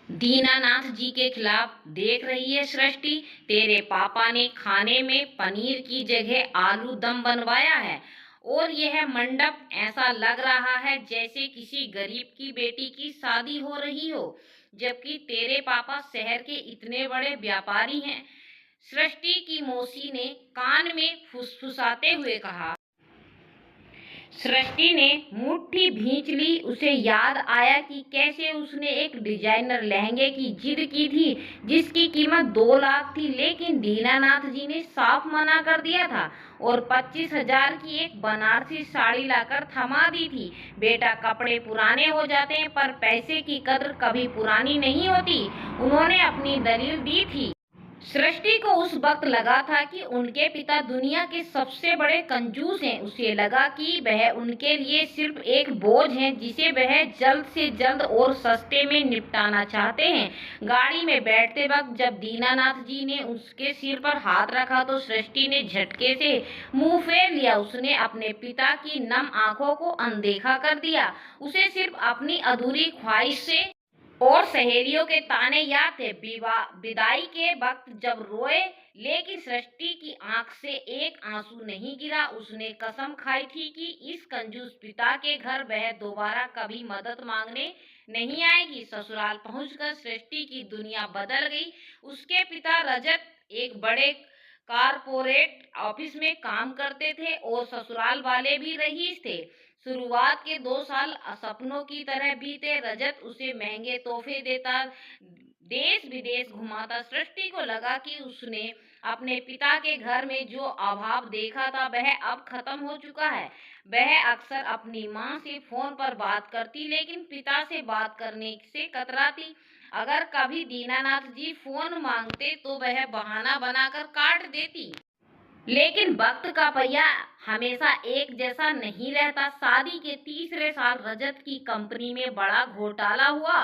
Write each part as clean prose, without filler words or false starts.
दीनानाथ जी के खिलाफ देख रही है सृष्टि। तेरे पापा ने खाने में पनीर की जगह आलू दम बनवाया है और यह मंडप ऐसा लग रहा है जैसे किसी गरीब की बेटी की शादी हो रही हो, जबकि तेरे पापा शहर के इतने बड़े व्यापारी हैं। सृष्टि की मौसी ने कान में फुसफुसाते हुए कहा। सृष्टि ने मुट्ठी भींच ली। उसे याद आया कि कैसे उसने एक डिजाइनर लहंगे की जिद की थी जिसकी कीमत 2 लाख थी, लेकिन दीनानाथ जी ने साफ मना कर दिया था और 25,000 की एक बनारसी साड़ी लाकर थमा दी थी। बेटा, कपड़े पुराने हो जाते हैं पर पैसे की कद्र कभी पुरानी नहीं होती, उन्होंने अपनी दलील दी थी। सृष्टि को उस वक्त लगा था कि उनके पिता दुनिया के सबसे बड़े कंजूस हैं। उसे लगा कि वह उनके लिए सिर्फ एक बोझ है जिसे वह जल्द से जल्द और सस्ते में निपटाना चाहते हैं। गाड़ी में बैठते वक्त जब दीनानाथ जी ने उसके सिर पर हाथ रखा तो सृष्टि ने झटके से मुंह फेर लिया। उसने अपने पिता की नम आंखों को अनदेखा कर दिया। उसे सिर्फ अपनी अधूरी ख्वाहिश से और सहेलियों के ताने याद थे। विदाई के वक्त जब रोए, लेकिन सृष्टि की आंख से एक आंसू नहीं गिरा। उसने कसम खाई थी कि इस कंजूस पिता के घर वह दोबारा कभी मदद मांगने नहीं आएगी। ससुराल पहुंचकर सृष्टि की दुनिया बदल गई। उसके पिता रजत एक बड़े कारपोरेट ऑफिस में काम करते थे और ससुराल वाले भी रईस थे। शुरुआत के 2 साल सपनों की तरह बीते। रजत उसे महंगे तोहफे देता, देश विदेश घुमाता। सृष्टि को लगा कि उसने अपने पिता के घर में जो अभाव देखा था वह अब खत्म हो चुका है। वह अक्सर अपनी माँ से फोन पर बात करती, लेकिन पिता से बात करने से कतराती। अगर कभी दीनानाथ जी फोन मांगते तो वह बहाना बनाकर काट देती। लेकिन वक्त का पहिया हमेशा एक जैसा नहीं रहता। शादी के तीसरे साल रजत की कंपनी में बड़ा घोटाला हुआ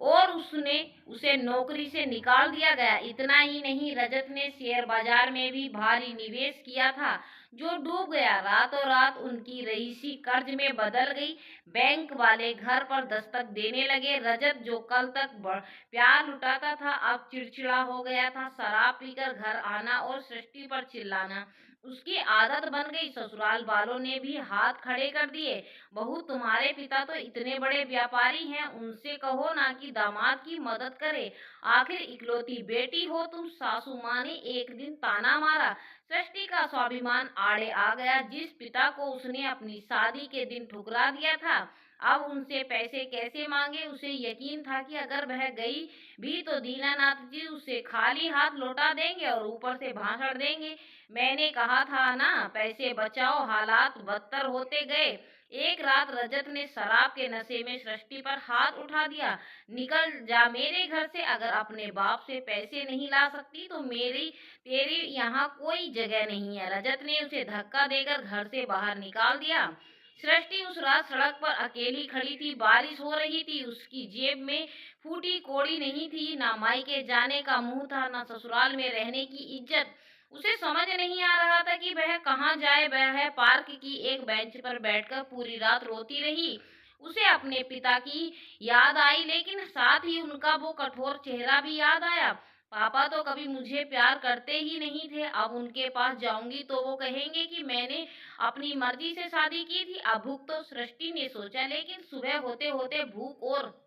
और उसे नौकरी से निकाल दिया गया। इतना ही नहीं, रजत ने शेयर बाजार में भी भारी निवेश किया था जो डूब गया। रातों रात उनकी रईसी कर्ज में बदल गई। बैंक वाले घर पर दस्तक देने लगे। रजत, जो कल तक प्यार लुटाता था, अब चिड़चिड़ा हो गया था। शराब पीकर घर आना और सृष्टि पर चिल्लाना उसकी आदत बन गई। ससुराल वालों ने भी हाथ खड़े कर दिए। बहू, तुम्हारे पिता तो इतने बड़े व्यापारी हैं, उनसे कहो ना कि दामाद की मदद करे। आखिर इकलौती बेटी हो तुम। सासू माँ ने एक दिन ताना मारा। सृष्टि का स्वाभिमान आड़े आ गया। जिस पिता को उसने अपनी शादी के दिन ठुकरा दिया था, अब उनसे पैसे कैसे मांगे। उसे यकीन था कि अगर वह गई भी तो दीनानाथ जी उसे खाली हाथ लौटा देंगे और ऊपर से भाषण देंगे, मैंने कहा था ना पैसे बचाओ। हालात बदतर होते गए। एक रात रजत ने शराब के नशे में सृष्टि पर हाथ उठा दिया। निकल जा मेरे घर से। अगर अपने बाप से पैसे नहीं ला सकती तो तेरी यहाँ कोई जगह नहीं है। रजत ने उसे धक्का देकर घर से बाहर निकाल दिया। सृष्टि उस रात सड़क पर अकेली खड़ी थी। बारिश हो रही थी। उसकी जेब में फूटी कौड़ी नहीं थी। ना मायके जाने का मुंह था, ना ससुराल में रहने की इज्जत। उसे समझ नहीं आ रहा था कि वह कहाँ जाए। वह पार्क की एक बेंच पर बैठकर पूरी रात रोती रही। उसे अपने पिता की याद आई, लेकिन साथ ही उनका वो कठोर चेहरा भी याद आया। पापा तो कभी मुझे प्यार करते ही नहीं थे। अब उनके पास जाऊंगी तो वो कहेंगे कि मैंने अपनी मर्जी से शादी की थी। अब भूख, तो सृष्टि ने सोचा, लेकिन सुबह होते होते भूख और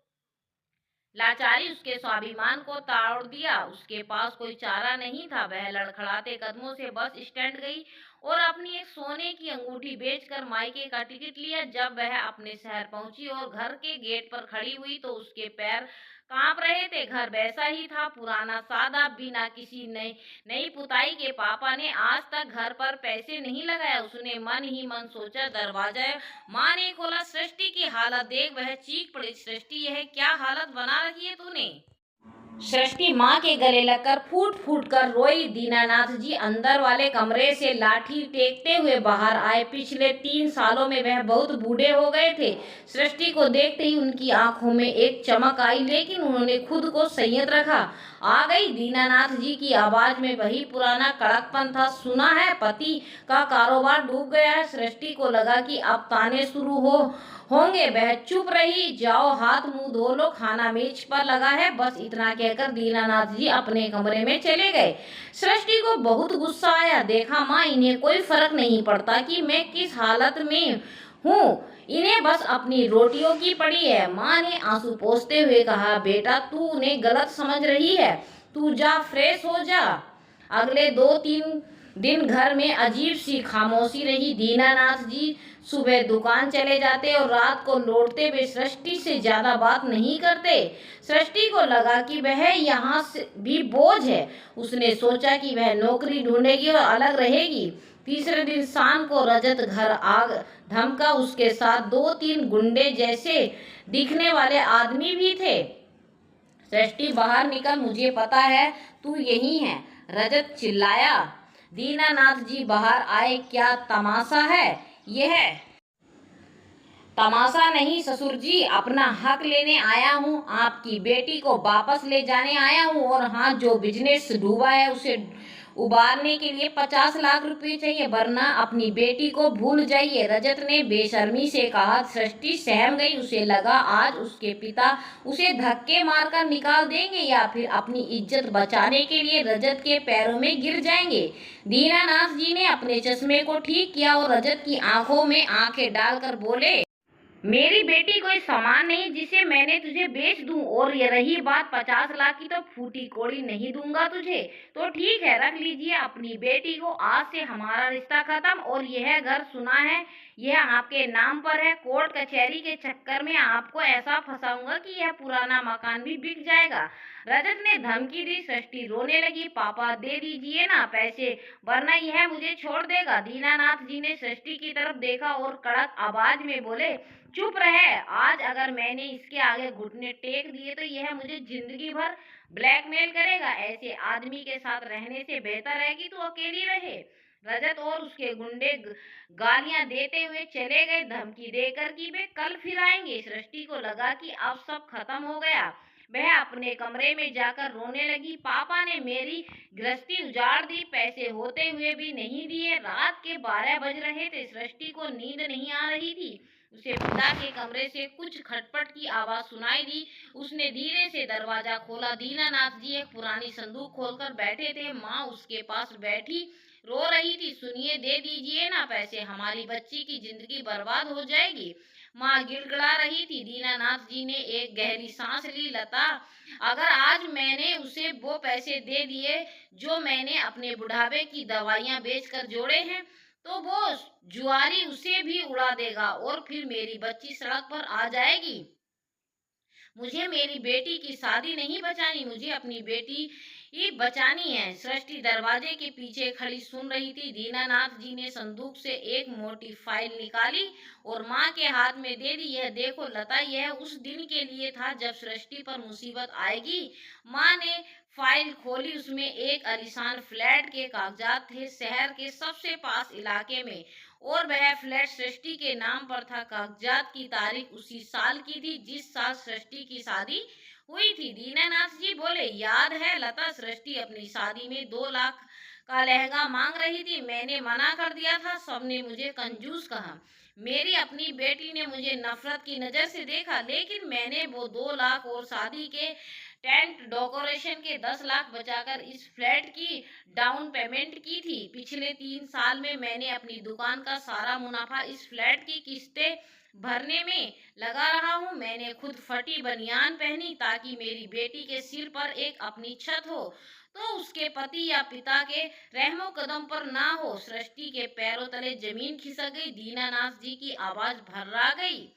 लाचारी उसके स्वाभिमान को तोड़ दिया। उसके पास कोई चारा नहीं था। वह लड़खड़ाते कदमों से बस स्टैंड गई और अपनी एक सोने की अंगूठी बेचकर मायके का टिकट लिया। जब वह अपने शहर पहुंची और घर के गेट पर खड़ी हुई तो उसके पैर कांप रहे थे। घर वैसा ही था, पुराना, सादा, बिना किसी नई नई पुताई के। पापा ने आज तक घर पर पैसे नहीं लगाया। उसने मन ही मन सोचा। दरवाजा माँ ने खोला। सृष्टि की हालत देख वह चीख पड़ी। सृष्टि, यह क्या हालत बना रखी है तूने। सृष्टि माँ के गले लगकर फूट फूट कर रोई। दीनानाथ जी अंदर वाले कमरे से लाठी टेकते हुए बाहर आए। पिछले 3 सालों में वह बहुत बूढ़े हो गए थे। सृष्टि को देखते ही उनकी आंखों में एक चमक आई, लेकिन उन्होंने खुद को संयत रखा। आ गई। दीनानाथ जी की आवाज में वही पुराना कड़कपन था। सुना है पति का कारोबार डूब गया है। सृष्टि को लगा कि अब ताने शुरू होंगे। वह चुप रही। जाओ हाथ मुंह धो लो, खाना मेज पर लगा है। बस इतना कहकर दीनानाथ जी अपने कमरे में चले गए। सृष्टि को बहुत गुस्सा आया। देखा माँ, इन्हें कोई फर्क नहीं पड़ता कि मैं किस हालत में हूँ, इन्हें बस अपनी रोटियों की पड़ी है। माँ ने आंसू पोंछते हुए कहा, बेटा तू उन्हें गलत समझ रही है, तू जा फ्रेश हो जा। अगले 2-3 दिन घर में अजीब सी खामोशी रही। दीनानाथ जी सुबह दुकान चले जाते और रात को लौटते हुए सृष्टि से ज्यादा बात नहीं करते। सृष्टि को लगा कि वह यहाँ से भी बोझ है। उसने सोचा कि वह नौकरी ढूंढेगी और अलग रहेगी। तीसरे दिन शाम को रजत घर आ धमका। उसके साथ 2-3 गुंडे जैसे दिखने वाले आदमी भी थे। सृष्टि बाहर निकल, मुझे पता है तू यही है, रजत चिल्लाया। दीनानाथ जी बाहर आए। क्या तमाशा है यह? तमाशा नहीं ससुर जी, अपना हक लेने आया हूँ। आपकी बेटी को वापस ले जाने आया हूँ। और हाँ, जो बिजनेस डूबा है उसे उबारने के लिए 50 लाख रुपए चाहिए, वरना अपनी बेटी को भूल जाइए, रजत ने बेशर्मी से कहा। सृष्टि सहम गई। उसे लगा आज उसके पिता उसे धक्के मारकर निकाल देंगे या फिर अपनी इज्जत बचाने के लिए रजत के पैरों में गिर जाएंगे। दीनानाथ जी ने अपने चश्मे को ठीक किया और रजत की आंखों में आंखें डालकर बोले, मेरी बेटी कोई सामान नहीं जिसे मैंने तुझे बेच दूं। और ये रही बात 50 लाख की, तो फूटी कोड़ी नहीं दूंगा तुझे। तो ठीक है, रख लीजिए अपनी बेटी को। आज से हमारा रिश्ता खत्म। और यह घर सुना है यह आपके नाम पर है। कोर्ट कचहरी के चक्कर में आपको ऐसा फंसाऊंगा कि यह पुराना मकान भी बिक जाएगा। रजत ने धमकी दी। सृष्टि रोने लगी। पापा दे दीजिए ना पैसे, वरना यह मुझे छोड़ देगा। दीनानाथ जी ने सृष्टि की तरफ देखा और कड़क आवाज में बोले, चुप रहे। आज अगर मैंने इसके आगे घुटने टेक दिए तो यह मुझे जिंदगी भर ब्लैकमेल करेगा। ऐसे आदमी के साथ रहने से बेहतर है कि तू अकेली रहे। रजत और उसके गुंडे गालियां देते हुए चले गए, धमकी देकर कि वे कल फिर आएंगे। सृष्टि को लगा कि अब सब खत्म हो गया। वह अपने कमरे में जाकर रोने लगी। पापा ने मेरी गृहस्थी उजाड़ दी, पैसे होते हुए भी नहीं दिए। रात के 12 बज रहे थे। सृष्टि को नींद नहीं आ रही थी। उसे पिता के कमरे से कुछ खटपट की आवाज सुनाई दी। उसने धीरे से दरवाजा खोला। दीनानाथ जी एक पुरानी संदूक खोलकर बैठे थे। माँ उसके पास बैठी रो रही थी। सुनिए, दे दीजिए ना पैसे, हमारी बच्ची की जिंदगी बर्बाद हो जाएगी। माँ गिड़गिड़ा रही थी। दीनानाथ जी ने एक गहरी सांस ली। लता, अगर आज मैंने उसे वो पैसे दे दिए जो मैंने अपने बुढ़ापे की दवाइयां बेचकर जोड़े हैं, तो वो जुआरी उसे भी उड़ा देगा और फिर मेरी बच्ची सड़क पर आ जाएगी। मुझे मेरी बेटी की शादी नहीं बचानी, मुझे अपनी बेटी ही बचानी है। सृष्टि दरवाजे के पीछे खड़ी सुन रही थी। दीनानाथ जी ने संदूक से एक मोटी फाइल निकाली और माँ के हाथ में दे दी। यह देखो लता, यह उस दिन के लिए था जब सृष्टि पर मुसीबत आएगी। माँ ने फाइल खोली। उसमें एक आलीशान फ्लैट के कागजात थे, शहर के सबसे पास इलाके में, और वह फ्लैट सृष्टि के नाम पर था। कागजात की तारीख उसी साल की थी जिस साल सृष्टि की शादी हुई थी। दीनानाथ जी बोले, याद है लता, सृष्टि अपनी शादी में 2 लाख का लहंगा मांग रही थी, मैंने मना कर दिया था। सबने मुझे कंजूस कहा, मेरी अपनी बेटी ने मुझे नफरत की नजर से देखा, लेकिन मैंने वो 2 लाख और शादी के टेंट डेकोरेशन के 10 लाख बचाकर इस फ्लैट की डाउन पेमेंट की थी। पिछले 3 साल में मैंने अपनी दुकान का सारा मुनाफा इस फ्लैट की किस्तें भरने में लगा रहा हूँ। मैंने खुद फटी बनियान पहनी ताकि मेरी बेटी के सिर पर एक अपनी छत हो, तो उसके पति या पिता के रहमो कदम पर ना हो। सृष्टि के पैरों तले जमीन खिसक गई। दीनानाथ जी की आवाज भर्रा गई।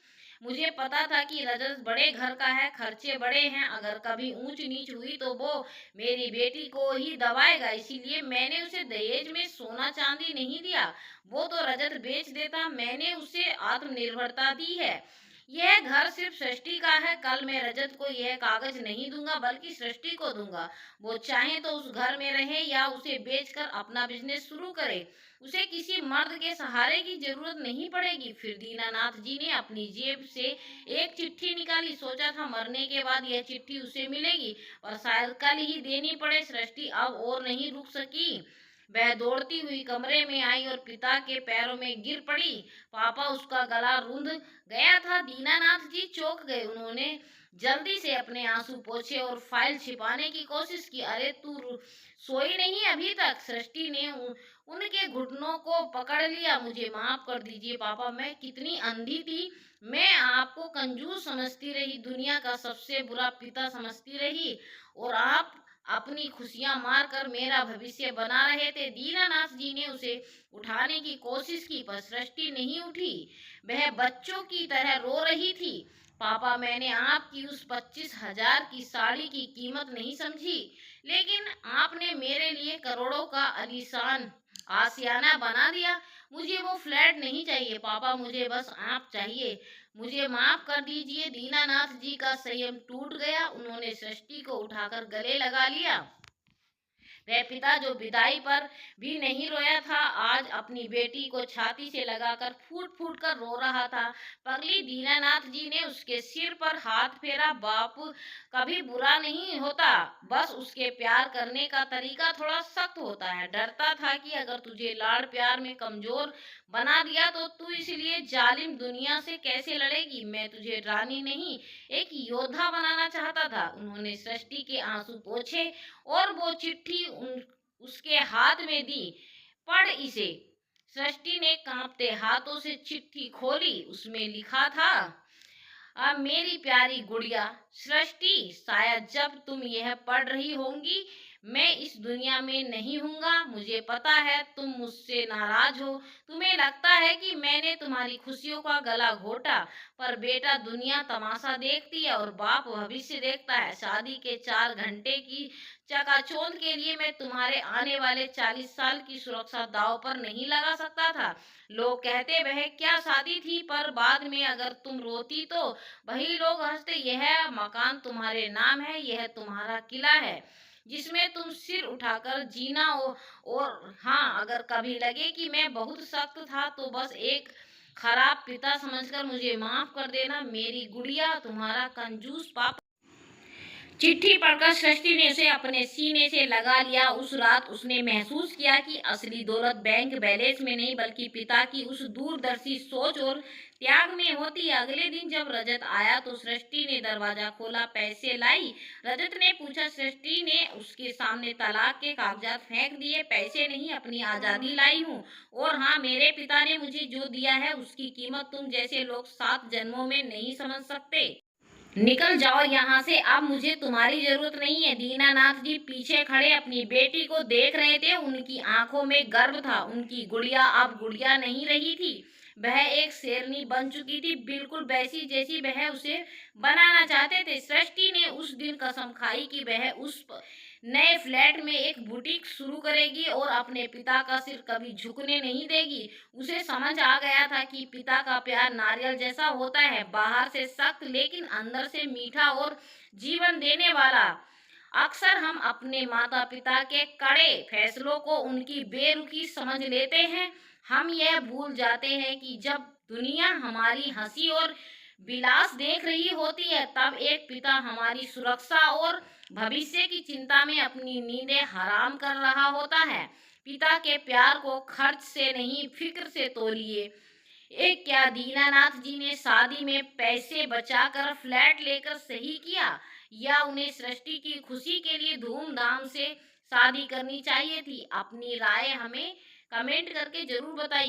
मुझे पता था कि रजत बड़े घर का है, खर्चे बड़े हैं, अगर कभी ऊंच नीच हुई तो वो मेरी बेटी को ही दबाएगा, इसीलिए मैंने उसे दहेज में सोना चांदी नहीं दिया। वो तो रजत बेच देता, मैंने उसे आत्मनिर्भरता दी है। यह घर सिर्फ सृष्टि का है। कल मैं रजत को यह कागज नहीं दूंगा, बल्कि सृष्टि को दूंगा। वो चाहे तो उस घर में रहे या उसे बेचकर अपना बिजनेस शुरू करे। उसे किसी मर्द के सहारे की जरूरत नहीं पड़ेगी। फिर दीनानाथ जी ने अपनी जेब से एक चिट्ठी निकाली। सोचा था मरने के बाद यह चिट्ठी उसे मिलेगी, पर शायद कल ही देनी पड़े। सृष्टि अब और नहीं रुक सकी। वह दौड़ती हुई कमरे में आई और पिता के पैरों में गिर पड़ी। पापा, उसका गला रुंध गया था। दीनानाथ जी चौंक गए। उन्होंने जल्दी से अपने आंसू पोंछे और फाइल छिपाने की कोशिश की। अरे तू सोई नहीं अभी तक? सृष्टि ने उनके घुटनों को पकड़ लिया। मुझे माफ कर दीजिए पापा, मैं कितनी अंधी थी। मैं आपको कंजूस समझती रही, दुनिया का सबसे बुरा पिता समझती रही, और आप अपनी खुशियां मारकर मेरा भविष्य बना रहे थे। दीनानाथ जी ने उसे उठाने की कोशिश की, पर सृष्टि नहीं उठी। वह बच्चों की तरह रो रही थी। पापा, मैंने आपकी उस 25,000 की साड़ी की कीमत नहीं समझी, लेकिन आपने मेरे लिए करोड़ों का आलीशान आशियाना बना दिया। मुझे वो फ्लैट नहीं चाहिए पापा, मुझे बस आप चाहिए। मुझे माफ कर दीजिए। दीनानाथ जी का संयम टूट गया। उन्होंने सृष्टि को उठाकर गले लगा लिया। वह पिता जो विदाई पर भी नहीं रोया था, आज अपनी बेटी को छाती से लगाकर फूट फूट कर रो रहा था। पगली, दीनानाथ जी ने उसके सिर पर हाथ फेरा। बाप कभी बुरा नहीं होता, बस उसके प्यार करने का तरीका थोड़ा सख्त होता है। डरता था कि अगर तुझे लाड़ प्यार में कमजोर बना दिया तो तू इसलिए जालिम दुनिया से कैसे लड़ेगी। मैं तुझे रानी नहीं, एक योद्धा बनाना चाहता था। उन्होंने सृष्टि के आंसू पोंछे और वो चिट्ठी उसके हाथ में दी। पढ़ इसे। सृष्टि ने कांपते हाथों से चिट्ठी खोली। उसमें लिखा था, अब मेरी प्यारी गुड़िया सृष्टि, शायद जब तुम यह पढ़ रही होंगी मैं इस दुनिया में नहीं हूँगा। मुझे पता है तुम मुझसे नाराज हो। तुम्हें लगता है कि मैंने तुम्हारी खुशियों का गला घोटा, पर बेटा, दुनिया तमाशा देखती है और बाप भविष्य देखता है। शादी के 4 घंटे की चकाचौंध के लिए मैं तुम्हारे आने वाले 40 साल की सुरक्षा दांव पर नहीं लगा सकता था। लोग कहते वह क्या शादी थी, पर बाद में अगर तुम रोती तो वही लोग हंसते। यह मकान तुम्हारे नाम है, यह तुम्हारा किला है जिसमें तुम सिर उठाकर जीना हो। और हाँ, अगर कभी लगे कि मैं बहुत सख्त था तो बस एक खराब पिता समझकर मुझे माफ कर देना। मेरी गुड़िया, तुम्हारा कंजूस पापा। चिट्ठी पढ़कर सृष्टि ने उसे अपने सीने से लगा लिया। उस रात उसने महसूस किया कि असली दौलत बैंक बैलेंस में नहीं, बल्कि पिता की उस दूरदर्शी सोच और त्याग में होती है। अगले दिन जब रजत आया तो सृष्टि ने दरवाजा खोला। पैसे लाई? रजत ने पूछा। सृष्टि ने उसके सामने तलाक के कागजात फेंक दिए। पैसे नहीं, अपनी आजादी लाई हूँ। और हाँ, मेरे पिता ने मुझे जो दिया है उसकी कीमत तुम जैसे लोग 7 जन्मों में नहीं समझ सकते। निकल जाओ यहाँ से, अब मुझे तुम्हारी जरूरत नहीं है। दीनानाथ जी पीछे खड़े अपनी बेटी को देख रहे थे। उनकी आंखों में गर्व था। उनकी गुड़िया अब गुड़िया नहीं रही थी, वह एक शेरनी बन चुकी थी, बिल्कुल वैसी जैसी वह उसे बनाना चाहते थे। सृष्टि ने उस दिन कसम खाई कि वह उस नए फ्लैट में एक बुटीक शुरू करेगी और अपने पिता का सिर कभी झुकने नहीं देगी। उसे समझ आ गया था कि पिता का प्यार नारियल जैसा होता है, बाहर से सख्त लेकिन अंदर से मीठा और जीवन देने वाला। अक्सर हम अपने माता पिता के कड़े फैसलों को उनकी बेरुखी समझ लेते हैं। हम यह भूल जाते हैं कि जब दुनिया हमारी हंसी और विलास देख रही होती है, तब एक पिता हमारी सुरक्षा और भविष्य की चिंता में अपनी नींदें हराम कर रहा होता है। पिता के प्यार को खर्च से नहीं, फिक्र से तोलिए। एक क्या दीनानाथ जी ने शादी में पैसे बचाकर फ्लैट लेकर सही किया, या उन्हें सृष्टि की खुशी के लिए धूमधाम से शादी करनी चाहिए थी? अपनी राय हमें कमेंट करके जरूर बताइए।